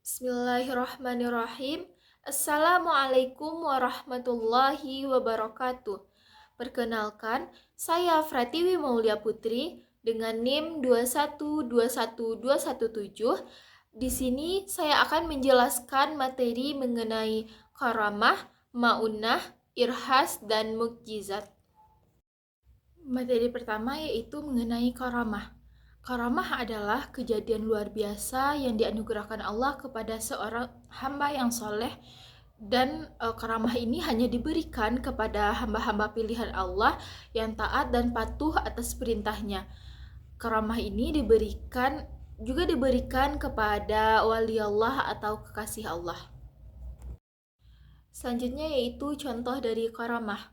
Bismillahirrahmanirrahim. Assalamualaikum warahmatullahi wabarakatuh. Perkenalkan, saya Pratiwi Maulia Putri dengan NIM 2121217. Di sini saya akan menjelaskan materi mengenai karamah, maunah, irhas, dan mukjizat. Materi pertama yaitu mengenai karamah. Karamah adalah kejadian luar biasa yang dianugerahkan Allah kepada seorang hamba yang soleh, dan karamah ini hanya diberikan kepada hamba-hamba pilihan Allah yang taat dan patuh atas perintahnya. Karamah ini juga diberikan kepada wali Allah atau kekasih Allah. Selanjutnya yaitu contoh dari karamah.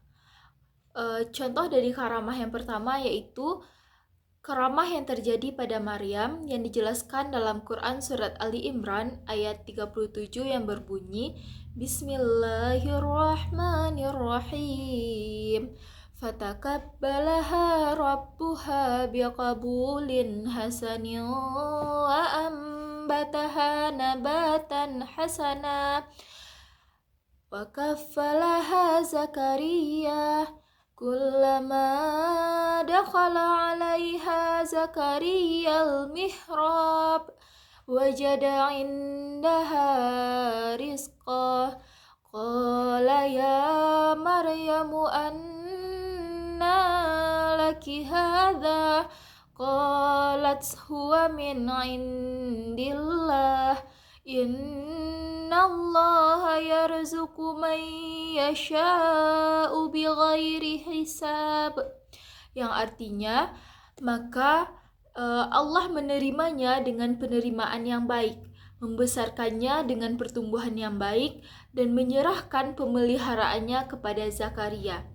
Contoh dari karamah yang pertama yaitu karamah yang terjadi pada Maryam yang dijelaskan dalam Quran Surat Ali Imran ayat 37 yang berbunyi Bismillahirrahmanirrahim. Fatakabbalaha rabbuha biqabulin hasanin wa ambataha nabatan hasana wa kaffalaha Zakaria kullama dakhala 'alaiha Zakaria al-mihrab wajada 'indaha rizqa qala ya Maryamu anna laki hadha qalat huwa min 'indillah Innallaha yarzuqu man yasha'u bighairi hisab. Yang artinya, maka Allah menerimanya dengan penerimaan yang baik, membesarkannya dengan pertumbuhan yang baik, dan menyerahkan pemeliharaannya kepada Zakaria.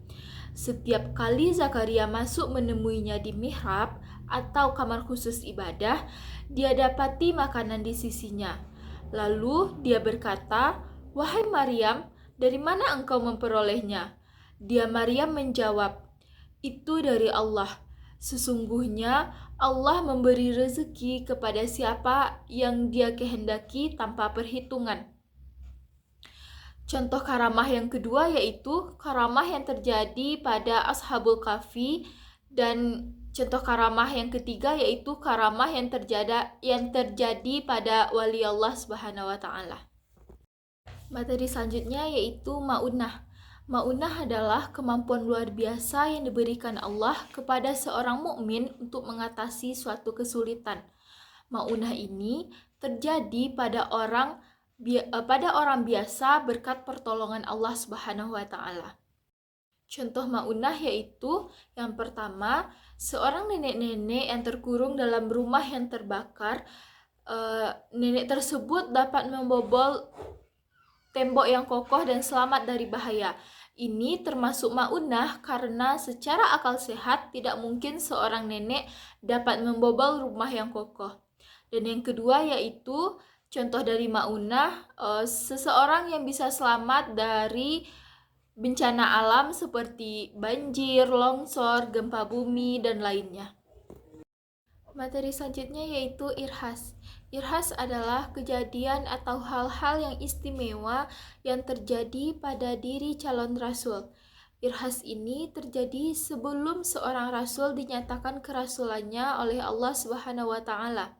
Setiap kali Zakaria masuk menemuinya di mihrab atau kamar khusus ibadah, dia dapati makanan di sisinya. Lalu dia berkata, "Wahai Maryam, dari mana engkau memperolehnya?" Dia Maryam menjawab, "Itu dari Allah. Sesungguhnya Allah memberi rezeki kepada siapa yang Dia kehendaki tanpa perhitungan." Contoh karamah yang kedua yaitu karamah yang terjadi pada Ashabul Kahfi, dan contoh karamah yang ketiga yaitu karamah yang terjadi pada wali Allah Subhanahu wa taala. Materi selanjutnya yaitu maunah. Maunah adalah kemampuan luar biasa yang diberikan Allah kepada seorang mukmin untuk mengatasi suatu kesulitan. Maunah ini terjadi pada orang biasa berkat pertolongan Allah Subhanahu wa taala. Contoh maunah yaitu yang pertama, seorang nenek-nenek yang terkurung dalam rumah yang terbakar. Nenek tersebut dapat membobol tembok yang kokoh dan selamat dari bahaya. Ini termasuk maunah karena secara akal sehat tidak mungkin seorang nenek dapat membobol rumah yang kokoh. Dan yang kedua yaitu contoh dari maunah, seseorang yang bisa selamat dari bencana alam seperti banjir, longsor, gempa bumi, dan lainnya. Materi selanjutnya yaitu irhas. Irhas adalah kejadian atau hal-hal yang istimewa yang terjadi pada diri calon rasul. Irhas ini terjadi sebelum seorang rasul dinyatakan kerasulannya oleh Allah Subhanahu wa taala.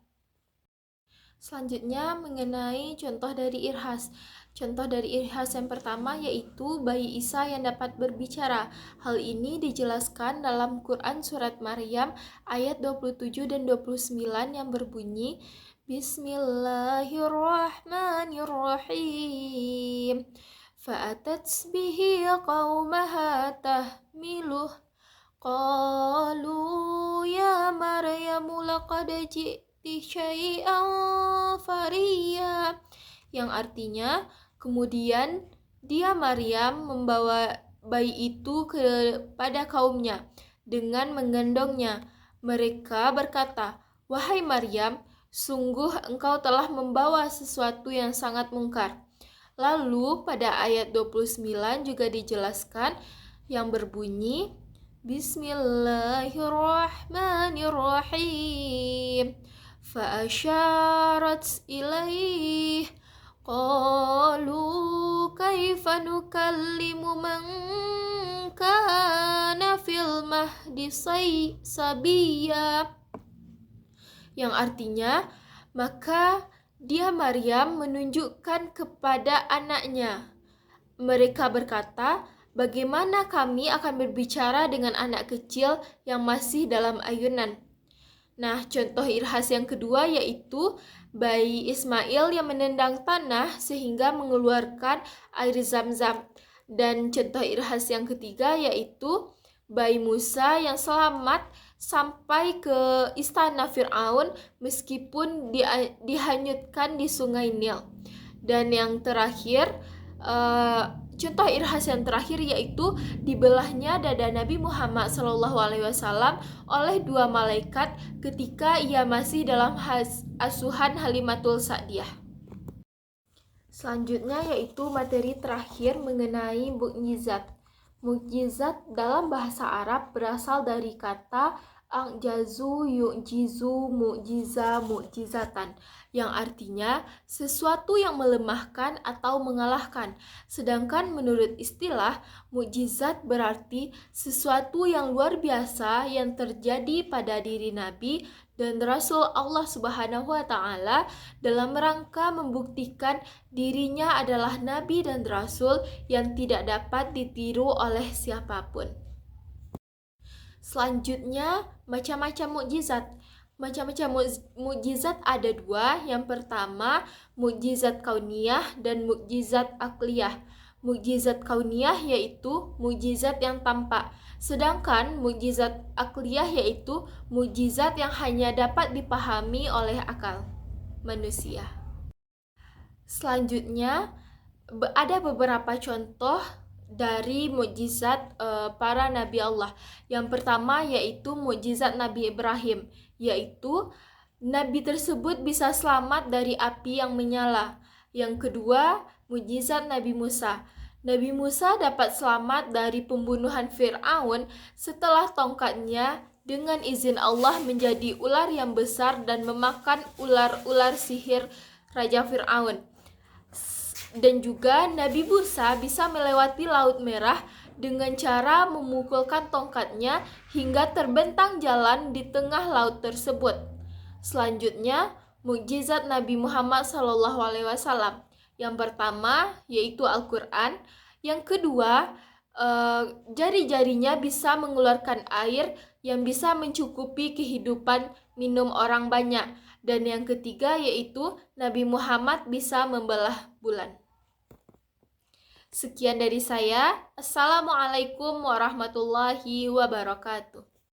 Selanjutnya mengenai contoh dari irhas. Contoh dari irhas yang pertama yaitu bayi Isa yang dapat berbicara. Hal ini dijelaskan dalam Quran Surat Maryam ayat 27 dan 29 yang berbunyi Bismillahirrahmanirrahim. Fa'atat bihi qaumaha tahmiluh qalu ya Maryamu laqad ji'ti syai'an fariya. Yang artinya, kemudian dia Maryam membawa bayi itu kepada kaumnya dengan menggendongnya. Mereka berkata, "Wahai Maryam, sungguh engkau telah membawa sesuatu yang sangat mungkar." Lalu pada ayat 29 juga dijelaskan yang berbunyi Bismillahirrahmanirrahim. Fa'asyarat ilaih Qalu kaifa nukallimu man kana fil mahdi sabiyya, yang artinya, maka dia Maryam menunjukkan kepada anaknya. Mereka berkata, bagaimana kami akan berbicara dengan anak kecil yang masih dalam ayunan? Nah, contoh irhas yang kedua yaitu bayi Ismail yang menendang tanah sehingga mengeluarkan air zam-zam. Dan contoh irhas yang ketiga yaitu bayi Musa yang selamat sampai ke istana Fir'aun meskipun dihanyutkan di sungai Nil. Dan yang terakhir, contoh irhas yang terakhir yaitu dibelahnya dada Nabi Muhammad SAW oleh dua malaikat ketika ia masih dalam asuhan Halimatul Sa'diyah. Selanjutnya yaitu materi terakhir mengenai mukjizat. Mukjizat dalam bahasa Arab berasal dari kata a'jazu, yu'jizu, mu'jiza, mu'jizatan, yang artinya sesuatu yang melemahkan atau mengalahkan. Sedangkan menurut istilah, mukjizat berarti sesuatu yang luar biasa yang terjadi pada diri Nabi dan Rasul Allah Subhanahu wa Ta'ala dalam rangka membuktikan dirinya adalah Nabi dan Rasul yang tidak dapat ditiru oleh siapapun. Selanjutnya, macam-macam mukjizat. Macam-macam mukjizat ada dua. Yang pertama, mukjizat kauniyah dan mukjizat akliyah. Mukjizat kauniyah yaitu mukjizat yang tampak. Sedangkan mukjizat akliyah yaitu mukjizat yang hanya dapat dipahami oleh akal manusia. Selanjutnya, ada beberapa contoh dari mukjizat para nabi Allah. Yang pertama yaitu mukjizat Nabi Ibrahim, yaitu nabi tersebut bisa selamat dari api yang menyala. Yang kedua, mukjizat Nabi Musa. Nabi Musa dapat selamat dari pembunuhan Fir'aun setelah tongkatnya dengan izin Allah menjadi ular yang besar dan memakan ular-ular sihir Raja Fir'aun. Dan juga Nabi Musa bisa melewati Laut Merah dengan cara memukulkan tongkatnya hingga terbentang jalan di tengah laut tersebut. Selanjutnya, mukjizat Nabi Muhammad SAW. Yang pertama yaitu Al-Quran. Yang kedua, jari-jarinya bisa mengeluarkan air yang bisa mencukupi kehidupan minum orang banyak. Dan yang ketiga yaitu Nabi Muhammad bisa membelah bulan. Sekian dari saya. Assalamualaikum warahmatullahi wabarakatuh.